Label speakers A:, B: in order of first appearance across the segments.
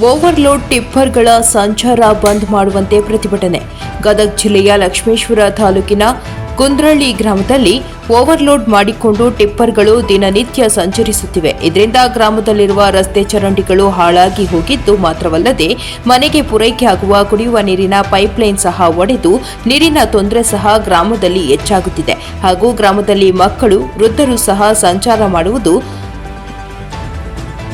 A: Overload ಟಿಪ್ಪರ್ಗಳ ಸಂಚಾರ ಬಂದ್ ಮಾಡುವಂತೆ ಪ್ರತಿಭಟನೆ. ಗದಗ ಜಿಲ್ಲೆಯ ಲಕ್ಷ್ಮೇಶ್ವರ ತಾಲೂಕಿನ ಕುಂದ್ರಳ್ಳಿ ಗ್ರಾಮದಲ್ಲಿ ಓವರ್ಲೋಡ್ ಮಾಡಿಕೊಂಡು ಟಿಪ್ಪರ್ಗಳು ದಿನನಿತ್ಯ ಸಂಚರಿಸುತ್ತಿವೆ. ಇದರಿಂದ ಗ್ರಾಮದಲ್ಲಿರುವ ರಸ್ತೆ ಚರಂಡಿಗಳು ಹಾಳಾಗಿ ಹೋಗಿದ್ದು ಮಾತ್ರವಲ್ಲದೆ ಮನೆಗೆ ಪೂರೈಕೆಯಾಗುವ ಕುಡಿಯುವ ನೀರಿನ ಪೈಪ್ಲೈನ್ ಸಹ ಒಡೆದು ನೀರಿನ ತೊಂದರೆ ಸಹ ಗ್ರಾಮದಲ್ಲಿ ಹೆಚ್ಚಾಗುತ್ತಿದೆ. ಹಾಗೂ ಗ್ರಾಮದಲ್ಲಿ ಮಕ್ಕಳು, ವೃದ್ಧರು ಸಹ ಸಂಚಾರ ಮಾಡುವುದು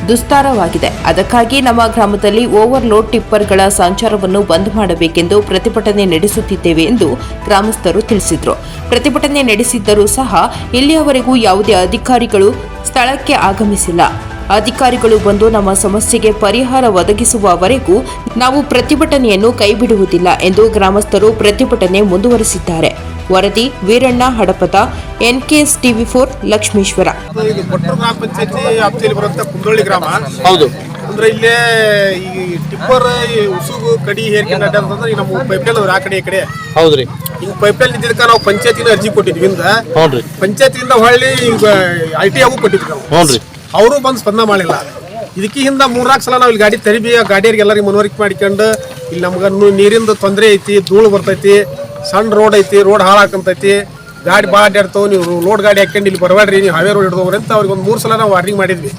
A: ದುಸ್ತರವಾಗಿದೆ. ಅದಕ್ಕಾಗಿ ನಮ್ಮ ಗ್ರಾಮದಲ್ಲಿ ಓವರ್ಲೋಡ್ ಟಿಪ್ಪರ್ಗಳ ಸಂಚಾರವನ್ನು ಬಂದ್ ಮಾಡಬೇಕೆಂದು ಪ್ರತಿಭಟನೆ ನಡೆಸುತ್ತಿದ್ದೇವೆ ಎಂದು ಗ್ರಾಮಸ್ಥರು ತಿಳಿಸಿದರು. ಪ್ರತಿಭಟನೆ ನಡೆಸಿದ್ದರೂ ಸಹ ಇಲ್ಲಿಯವರೆಗೂ ಯಾವುದೇ ಅಧಿಕಾರಿಗಳು ಸ್ಥಳಕ್ಕೆ ಆಗಮಿಸಿಲ್ಲ. ಅಧಿಕಾರಿಗಳು ಬಂದು ನಮ್ಮ ಸಮಸ್ಯೆಗೆ ಪರಿಹಾರ ಒದಗಿಸುವವರೆಗೂ ನಾವು ಪ್ರತಿಭಟನೆಯನ್ನು ಕೈಬಿಡುವುದಿಲ್ಲ ಎಂದು ಗ್ರಾಮಸ್ಥರು ಪ್ರತಿಭಟನೆ ಮುಂದುವರೆಸಿದ್ದಾರೆ. ವರದಿ ವೀರಣ್ಣ ಹಡಪದ, NKS TV4 ಲಕ್ಷ್ಮೇಶ್ವರ.
B: ಇದು ಕೊಟ್ಟೂರು ಗ್ರಾಮ ಪಂಚಾಯತಿ ವ್ಯಾಪ್ತಿಯಲ್ಲಿ ಬರುವಂತ ಕುಂದಳ್ಳಿ ಗ್ರಾಮ.
C: ಹೌದು.
B: ಅಂದ್ರೆ ಇಲ್ಲೇ ಈ ಟಿಪ್ಪರ್ ಉಸುಗು ಕಡಿ ಹೇರ್ಕೊಂಡು ಅಡ್ಡಾಡ್ತಂದ್ರೆ ನಮ್ಮ ಪೈಪ್ಲೈನ್ ಆ ಕಡೆ ಈ ಕಡೆ.
C: ಹೌದ್ರಿ.
B: ಈಗ ಪೈಪ್ಲೈನ್ ಇದ್ದಿದ್ದಕ್ಕ ನಾವು ಪಂಚಾಯತಿನ ಅರ್ಜಿ ಕೊಟ್ಟಿದ್ವಿ.
C: ಹೌದ್ರಿ.
B: ಪಂಚಾಯತಿಯಿಂದ ಹೊಳ್ಳಿ ಈಗ ITಗೂ ಕೊಟ್ಟಿದ್ವಿ ನಾವು.
C: ಹೌದ್ರಿ.
B: ಅವರು ಬಂದು ಸ್ಪಂದನೆ ಮಾಡಿಲ್ಲ. ಇದಕ್ಕೆ ಹಿಂದ 3-4 ಸಲ ನಾವು ಇಲ್ಲಿ ಗಾಡಿ ತರಿಬಿ, ಗಾಡಿಯರಿಗೆ ಎಲ್ಲರಿಗೆ ಮನವರಿಕೆ ಮಾಡಿಕೊಂಡು ಇಲ್ಲಿ ನಮ್ಗೆ ನೀರಿಂದ ತೊಂದರೆ ಐತಿ, ಧೂಳು ಬರ್ತೈತಿ, ಸಣ್ಣ ರೋಡ್ ಐತಿ, ರೋಡ್ ಹಾಳಾಕಂತೈತಿ, ಗಾಡಿ ಭಾಳ ಅಡ್ಡಾಡ್ತಾವ, ನೀವು ಲೋಡ್ ಗಾಡಿ ಹಾಕೊಂಡು ಇಲ್ಲಿ ಬರಬೇಡ್ರಿ, ನೀವು ಹಾವೇ ರೋಡ್ ಹಿಡಿದವ್ರಿ ಅಂತ ಅವ್ರಿಗೆ ಒಂದು 3 ಸಲ ನಾವು ವಾರ್ನಿಂಗ್ ಮಾಡಿದ್ವಿ.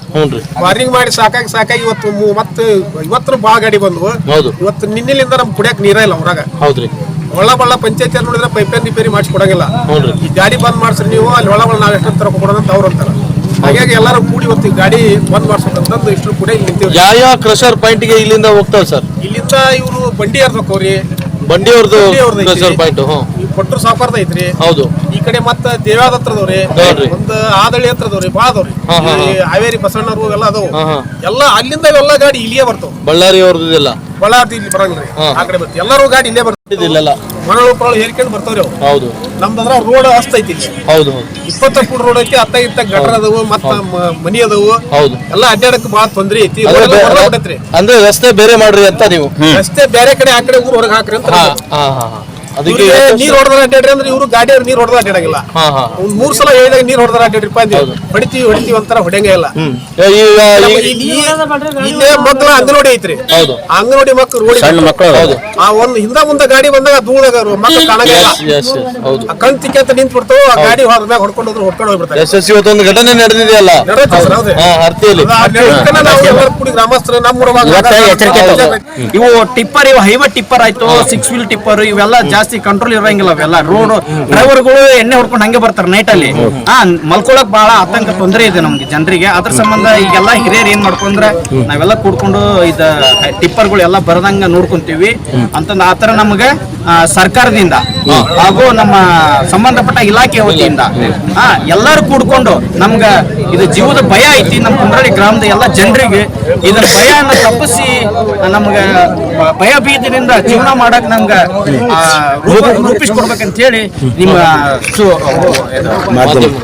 B: ವಾರ್ನಿಂಗ್ ಮಾಡಿ ಸಾಕಾಗಿ ಇವತ್ತು ಭಾಳ ಗಾಡಿ ಬಂದ್ವು. ಇವತ್ತು ನಿನ್ನೆಲಿಂದ ನಮ್ಗೆ ಕುಡಿಯಕ್ಕೆ ನೀರ ಇಲ್ಲ ಊರಾಗ. ಒಳ್ಳ ಪಂಚಾಯತಿ ನೋಡಿದ್ರೆ ಪೈಪ್ಲೈನ್ ರಿಪೇರಿ ಮಾಡಿಸಿ ಕೊಡಂಗಿಲ್ಲ. ಈ ಗಾಡಿ ಬಂದ್ ಮಾಡ್ಸ್ರಿ ನೀವು, ಅಲ್ಲಿ ಒಳ್ಳ ನಾವ್ ಎಷ್ಟು ತರ ಕೊಡೋಣ ಅಂತ ಅವ್ರು ಅಂತಾರ. ಹಾಗಾಗಿ ಎಲ್ಲರೂ ಕೂಡಿ ಇವತ್ತು ಗಾಡಿ ಬಂದ್ ಮಾಡ್ಸೋದಂತಂದು ಇಷ್ಟು ಕೂಡ ಇಲ್ಲಿ ನಿಂತೀವಿ.
C: ಯಾವ ಕ್ರಷರ್ ಪಾಯಿಂಟ್ ಗೆ ಇಲ್ಲಿಂದ ಹೋಗ್ತಾವ ಸರ್?
B: ಇಲ್ಲಿಂದ ಇವರು ಬಂಡಿ ಹರ್ದಕ್ಕವ್ರಿ,
C: ಬಂಡಿಯವ್ರದ್ದು ಕ್ರಷರ್ ಪಾಯಿಂಟ್
B: ಕೊಟ್ಟರು ಸಾಫಾರ್ದ ಐತ್ರಿ.
C: ಹೌದು.
B: ಈ ಕಡೆ ಮತ್ತ ದೇವ್ಯಾದ ಹತ್ರದವ್ರಿ, ಒಂದು ಆದಳಿ ಹತ್ರದವ್ರಿ, ಭಾಳ ಅದಾವ್ರಿ. ಹಾವೇರಿ ಬಸಣ್ಣರು ಎಲ್ಲ ಅದಾವು. ಎಲ್ಲ ಅಲ್ಲಿಂದ ಎಲ್ಲ ಗಾಡಿ ಇಲ್ಲಿಯೇ ಬರ್ತಾವ.
C: ಬಳ್ಳಾರಿ ಅವ್ರದ್ದು ಇಲ್ಲ,
B: ಬಳ್ಳಾರಿ ಇಲ್ಲಿ ಬರಂಗಿಲ್ರಿ, ಆ ಕಡೆ ಬರ್ತೀವಿ. ಎಲ್ಲರೂ ಗಾಡಿ ಇಲ್ಲೇ ಬರ್ತಿಲ್ಲ, ಮರಳು ಪರಳು ಹೇರ್ಕೊಂಡು ಬರ್ತಾವ್ರಿ ಅವು. ಹೌದು. ನಮ್ದಂದ್ರ ರೋಡ್ ಅಷ್ಟ ಐತಿ ಇಲ್ಲಿ. ಹೌದು. 20 ಫುಟ್ ರೋಡ್ ಐತಿ, ಅತ್ತ ಇತ್ತ ಗಟ್ರ ಅದಾವು, ಮತ್ತ ಮನಿ ಅದಾವು. ಹೌದು. ಎಲ್ಲ ಅಡ್ಡಾಡಕ್ ಬಾಳ ತೊಂದ್ರೆ ಐತಿ.
C: ಅಂದ್ರೆ ರಸ್ತೆ ಬೇರೆ ಮಾಡ್ರಿ ಅಂತ ನೀವು?
B: ರಸ್ತೆ ಬೇರೆ ಕಡೆ ಆ ಕಡೆ ಊರ್ ಹೊರಗೆ ಹಾಕ್ರಿ ಅಂತ. ನೀರ್ ಹೊಡೆದ್ರ ಅಡ್ಡಾಡ್ರಿ ಅಂದ್ರೆ ಇವ್ರು ಗಾಡಿ ನೀರ್ ಹೊಡೆದ್ರ ಅಡ್ಡಾಡಂಗಿಲ್ಲ. 3 ಸಲ ಹೇಳಿದಾಗ ನೀರ್ ಹೊಡೆದ್ರ ಅಡ್ಡಾಡ್ರಿಪ್ಪ ಅಂದ್ವಿ. ಹೊಡಿತೀವಿ ಅಂತಾರ, ಹೊಡೆಯಂಗೇ ಇಲ್ಲ. ಇಲ್ಲೇ ಮಕ್ಕಳ ಅಂಗನವಾಡಿ ಐತ್ರಿ, ಅಂಗನವಾಡಿ ಮಕ್ಕಳು ರೋಡ್ ಆ ಒಂದು ಹಿಂದ ಮುಂದೆ ಗಾಡಿ ಬಂದಾಗ ಧೂಳಾಗ ಮಕ್ಕಳು ಕಾಣಂಗಿಲ್ಲ. ಕಣ್ ತಿಕ್ಕಿ ಅಂತ ನಿಂತ್ ಬಿಡ್ತಾವ, ಆ ಗಾಡಿ ಮ್ಯಾಗ ಹೊಡ್ಕೊಂಡು ಹೊಡ್ಕೊಂಡು ಹೋಗ್ಬಿಡ್ತಾರೆ.
C: ಇವತ್ತೊಂದು ಘಟನೆ ನಡೆದಿದೆಯಲ್ಲ
B: ಕೂಡಿ ಗ್ರಾಮಸ್ಥರು ನಮ್ಮ
D: ಇವು ಟಿಪ್ಪರ್, ಇವು ಹೈವೇ ಟಿಪ್ಪರ್ ಆಯ್ತು, 6 ವೀಲ್ ಟಿಪ್ಪರ್, ಇವೆಲ್ಲ ಜಾಸ್ತಿ ಕಂಟ್ರೋಲ್ ಇರಂಗಿಲ್ಲ. ಅವೆಲ್ಲ ರೋಡ್ ಡ್ರೈವರ್ಗಳು ಎಣ್ಣೆ ಹೊಡ್ಕೊಂಡು ಹಂಗೆ ಬರ್ತಾರೆ ನೈಟ್ ಅಲ್ಲಿ. ಮಲ್ಕೊಳಕ್ ಬಹಳ ಆತಂಕ, ತೊಂದರೆ ಇದೆ ನಮ್ಗೆ ಜನರಿಗೆ. ಅದ್ರ ಸಂಬಂಧ ಈಗೆಲ್ಲ ಹಿರಿಯರು ಏನ್ ಮಾಡ್ಕೊಂಡ್ರೆ ನಾವೆಲ್ಲ ಕೂಡ್ಕೊಂಡು ಇದ ಟಿಪ್ಪರ್ಗಳು ಎಲ್ಲ ಬರದಂಗ ನೋಡ್ಕೊಂತೀವಿ ಅಂತಂದ ಆತರ ನಮ್ಗೆ ಸರ್ಕಾರದಿಂದ ಹಾಗೂ ನಮ್ಮ ಸಂಬಂಧಪಟ್ಟ ಇಲಾಖೆ ವತಿಯಿಂದ ಎಲ್ಲರೂ ಕೂಡ್ಕೊಂಡು ನಮ್ಗ ಇದು ಜೀವದ ಭಯ ಐತಿ. ನಮ್ಮ ಕುಂದ್ರಳ್ಳಿ ಗ್ರಾಮದ ಎಲ್ಲ ಜನರಿಗೆ ಇದರ ಭಯನ ತಪ್ಪಿಸಿ ನಮ್ಗೆ ಭಯ ಭೀತಿನಿಂದ ಜೀವನ ಮಾಡಕ್ ನಮ್ಗ ರೂಪಿಸ್ಕೊಡ್ಬೇಕಂತ ಹೇಳಿ ನಿಮ್ಮ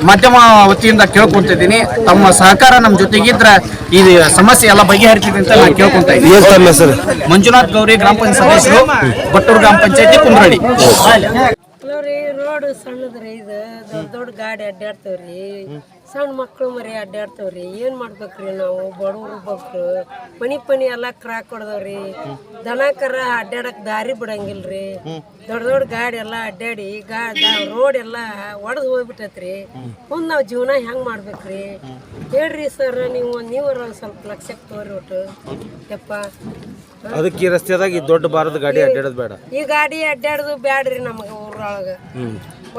D: ಮಾಧ್ಯಮ ವತಿಯಿಂದ ಕೇಳ್ಕೊಂತಿದ್ದೀನಿ. ತಮ್ಮ ಸಹಕಾರ ನಮ್ಮ ಜೊತೆಗಿದ್ರೆ ಈ ಸಮಸ್ಯೆ ಎಲ್ಲ ಬಗೆಹರಿತಿದೆ ಅಂತ ನಾನು ಕೇಳ್ಕೊಂತ ಇದ್ದೀನಿ. ಮಂಜುನಾಥ್ ಗೌರಿ, ಗ್ರಾಮ ಪಂಚಾಯತ್ ಸದಸ್ಯರು, ಕೊಟ್ಟೂರು ಗ್ರಾಮ ಪಂಚಾಯತಿ, ಕುಂದ್ರಳ್ಳಿ.
E: ರೋಡ್ ಸಣ್ಣದ್ರಿ, ಇದು ದೊಡ್ಡ ಗಾಡಿ ಅಡ್ಡಾಡ್ತೇವ್ರಿ, ಸಣ್ಣ ಮಕ್ಕಳು ಮರಿ ಅಡ್ಡಾಡ್ತೇವ್ರಿ. ಏನ್ ಮಾಡ್ಬೇಕ್ರಿ ನಾವು ಬಡವ್ರು ಬಕ್ರು, ಮನಿ ಎಲ್ಲ ಕ್ರಾಕ್ ಹೊಡೆದವ್ರಿ. ದನ ಕರ ಅಡ್ಡಾಡಕ್ ದಾರಿ ಬಿಡಂಗಿಲ್ರಿ. ದೊಡ್ಡ ಗಾಡಿ ಎಲ್ಲ ಅಡ್ಡಾಡಿ ರೋಡ್ ಎಲ್ಲ ಒಡೆದು ಹೋಗ್ಬಿಟ್ಟೈತ್ರಿ. ಮುಂದ್ ನಾವ್ ಜೀವನ ಹೆಂಗ್ ಮಾಡ್ಬೇಕ್ರಿ ಹೇಳ್ರಿ ಸರ್. ನೀವು ಸ್ವಲ್ಪ ಲಕ್ಷಕ್ಕೆ ತೋರಿ ಒಟ್ಟು ಯಪ್ಪ.
F: ಅದಕ್ಕೆ ಈ ರಸ್ತೆದಾಗ ಈ ದೊಡ್ಡ ಭಾರತ ಗಾಡಿ ಅಡ್ಡಾಡೋದು ಬೇಡ.
E: ಈ ಗಾಡಿ ಅಡ್ಡಾಡೋದು ಬ್ಯಾಡ್ರಿ ನಮಗ ಊರೊಳಗ.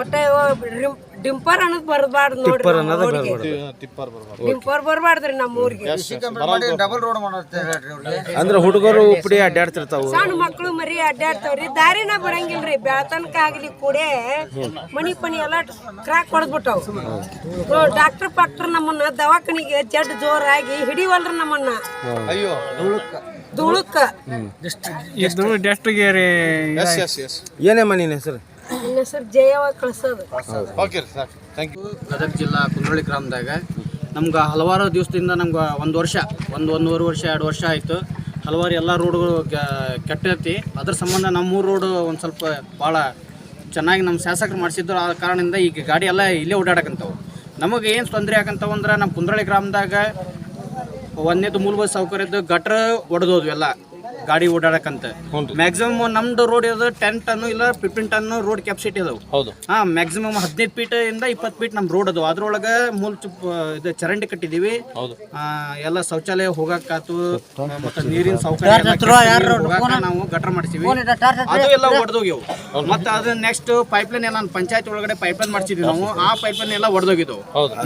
E: ಒಟ್ಟ ಡಿಂಪರ್ ಅನ್ನೋದು ಬರಬಾರ್ದು ನೋಡ್ರಿ, ಡಿಂಪರ್ ಬರಬಾರ್ದ್ರಿ ನಮ್ಮ ಊರಿಗೆ.
F: ಅಂದ್ರೆ ಹುಡುಗರು ಉಪ್ಪಡಿ ಅಡ್ಡಾಡ್ತಿರ್ತಾವ,
E: ಸಣ್ಣ ಮಕ್ಕಳು ಮರಿ ಅಡ್ಡಾಡ್ತಾವ್ರಿ. ದಾರಿನ ಬರಂಗಿಲ್ರಿ. ಬೆಳತನಕ ಆಗ್ಲಿ ಕೂಡೆ ಮನಿ ಎಲ್ಲ ಕ್ರಾಕ್ ಹೊಡೆದ್ಬಿಟ್ಟವ್. ಡಾಕ್ಟರ್ ನಮ್ಮನ್ನ ದವಾಖಾನಿಗೆ ಜಡ್ ಜೋರಾಗಿ ಹಿಡಿವಲ್ರಿ ನಮ್ಮನ್ನ. ಧೂಳಕ್ಕ
F: ಏನೇ ಮನಿ ಹೆಸರು?
E: ನನ್ನ ಹೆಸರು ಜಯವ ಕಳ್ಸೋದು.
D: ಗದಗ ಜಿಲ್ಲಾ ಕುಂದ್ರಳ್ಳಿ ಗ್ರಾಮದಾಗ ನಮ್ಗೆ ಹಲವಾರು ದಿವಸದಿಂದ ನಮ್ಗೆ ಒಂದೂವರೆ ವರ್ಷ 2 ವರ್ಷ ಆಯಿತು. ಹಲವಾರು ಎಲ್ಲ ರೋಡ್ಗಳು ಕೆಟ್ಟೈತಿ. ಅದ್ರ ಸಂಬಂಧ ನಮ್ಮೂರು ರೋಡು ಒಂದು ಸ್ವಲ್ಪ ಭಾಳ ಚೆನ್ನಾಗಿ ನಮ್ಮ ಶಾಸಕರು ಮಾಡಿಸಿದ್ರು. ಆ ಕಾರಣದಿಂದ ಈಗ ಗಾಡಿ ಎಲ್ಲ ಇಲ್ಲೇ ಓಡಾಡಕಂತಾವೆ. ನಮಗೆ ಏನು ತೊಂದರೆ ಆಗಂತಾವ ಅಂದ್ರೆ ನಮ್ಮ ಕುಂದ್ರಳ್ಳಿ ಗ್ರಾಮದಾಗ ಒಂದನೇದು ಮೂಲಭೂತ ಸೌಕರ್ಯದ ಗಟ್ರ ಒಡೆದೋದ್ವು ಎಲ್ಲ ಗಾಡಿ ಓಡಾಡಕಂತ ಮ್ಯಾಕ್ಸಿಮಮ್ ನಮ್ದು ರೋಡ್ ಇರೋದು 10 ಟನ್ ಇಲ್ಲ 15 ಟನ್ ರೋಡ್ ಕೆಪಾಸಿಟಿ ಅದಾವ.
C: ಹೌದು.
D: ಮ್ಯಾಕ್ಸಿಮಮ್ 15 ಫೀಟ್ ಇಂದ 20 ಫೀಟ್ ನಮ್ ರೋಡ್ ಅದು. ಅದ್ರೊಳಗ ಇದು ಚರಂಡಿ ಕಟ್ಟಿದೀವಿ. ಎಲ್ಲ ಶೌಚಾಲಯ ಹೋಗಕ್ಕಾತು ಮತ್ತೆ ನೀರಿನ ಸೌಕರ್ಯ ನಾವು ಗಟ್ರ ಮಾಡ್ತೀವಿ. ಅದು ಎಲ್ಲ ಒಡೆದೋಗ್ಯವು. ಮತ್ತೆ ಅದ ನೆಕ್ಸ್ಟ್ ಪೈಪ್ಲೈನ್ ಎಲ್ಲ ಪಂಚಾಯತ್ ಒಳಗಡೆ ಪೈಪ್ಲೈನ್ ಮಾಡ್ಸಿದ್ವಿ ನಾವು. ಆ ಪೈಪ್ಲೈನ್ ಎಲ್ಲ ಒಡೆದೋಗಿದ್ವು.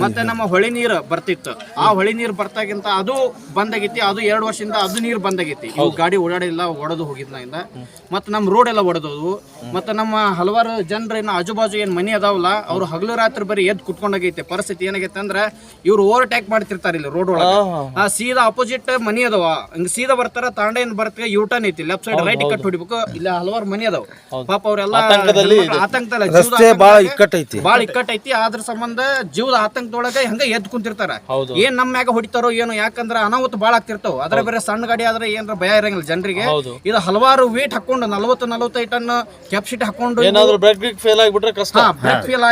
D: ಮತ್ತೆ ನಮ್ಮ ಹೊಳಿ ನೀರು ಬರ್ತಿತ್ತು. ಆ ಹೊಳಿ ನೀರು ಬರ್ತಾಗಿಂತ ಅದು ಬಂದಾಗೈತಿ. ಅದು 2 ವರ್ಷದಿಂದ ಅದು ನೀರು ಬಂದಾಗೈತಿ. ಇವು ಗಾಡಿ ಓಡಾಡಿಲ್ಲ, ಒಡೆದು ಹೋಗಿದ್ದಿಂದ. ಮತ್ತೆ ನಮ್ಮ ರೋಡ್ ಎಲ್ಲ ಒಡೆದವು. ಮತ್ತೆ ನಮ್ಮ ಹಲವಾರು ಜನರು ಏನು ಆಜು ಬಾಜು ಏನ್ ಮನಿ ಅದಾವಲ್ಲ, ಅವ್ರು ಹಗಲು ರಾತ್ರಿ ಬರೀ ಎದ್ದು ಕುಟ್ಕೊಂಡಾಗೈತೆ. ಪರಿಸ್ಥಿತಿ ಏನಾಗೈತೆ ಅಂದ್ರೆ ಇವ್ರು ಓವರ್ಟೇಕ್ ಮಾಡ್ತಿರ್ತಾರೆ ಇಲ್ಲಿ ರೋಡ್ ಒಳಗೆ. ಸೀದಾ ಅಪೋಸಿಟ್ ಮನಿ ಅದಾವ, ಹಿಂಗ ಸೀದಾ ಬರ್ತಾರ. ತಾಂಡೇನ್ ಬರ್ತ ಯೂಟರ್ನ್ ಐತಿ, ಲೆಫ್ಟ್ ಸೈಡ್ ರೈಟ್ ಕಟ್ ಹೊಡಿಬೇಕು. ಇಲ್ಲ ಹಲವಾರು ಮನಿ ಅದಾವ. ಪಾಪ ಅವ್ರೆಲ್ಲ ಆತಂಕದಲ್ಲಿ
F: ಬಾಳ
D: ಇಕ್ಕಟ್ಟೈತಿ. ಅದ್ರ ಸಂಬಂಧ ಜೀವದ ಆತಂಕದೊಳಗೆ ಹಂಗ ಎದ್ದು ಕುಂತಿರ್ತಾರ. ಏನ್ ನಮ್ಮ ಮ್ಯಾಗ ಹೊಡಿತಾರೋ ಏನೋ, ಯಾಕಂದ್ರೆ ಅನಾಹುತ ಬಾಳ ಆಗ್ತಿರ್ತಾವ. ಅದ್ರ ಬೇರೆ ಸಣ್ಣ ಗಾಡಿ ಆದ್ರೆ ಏನಾರ ಭಯ ಇರಂಗಿಲ್ಲ ಜನರಿಗೆ. ಇದು ಹಲವಾರು ವೇಟ್ ಹಾಕೊಂಡು 40-45 ಟನ್ ಕೆಪಾಸಿಟಿ ಹಾಕೊಂಡು
C: ಏನಾದ್ರು ಬ್ರೇಕ್ ಫೇಲ್ ಆಗಿಬಿಟ್ರೆ ಕಷ್ಟ.
D: Break fail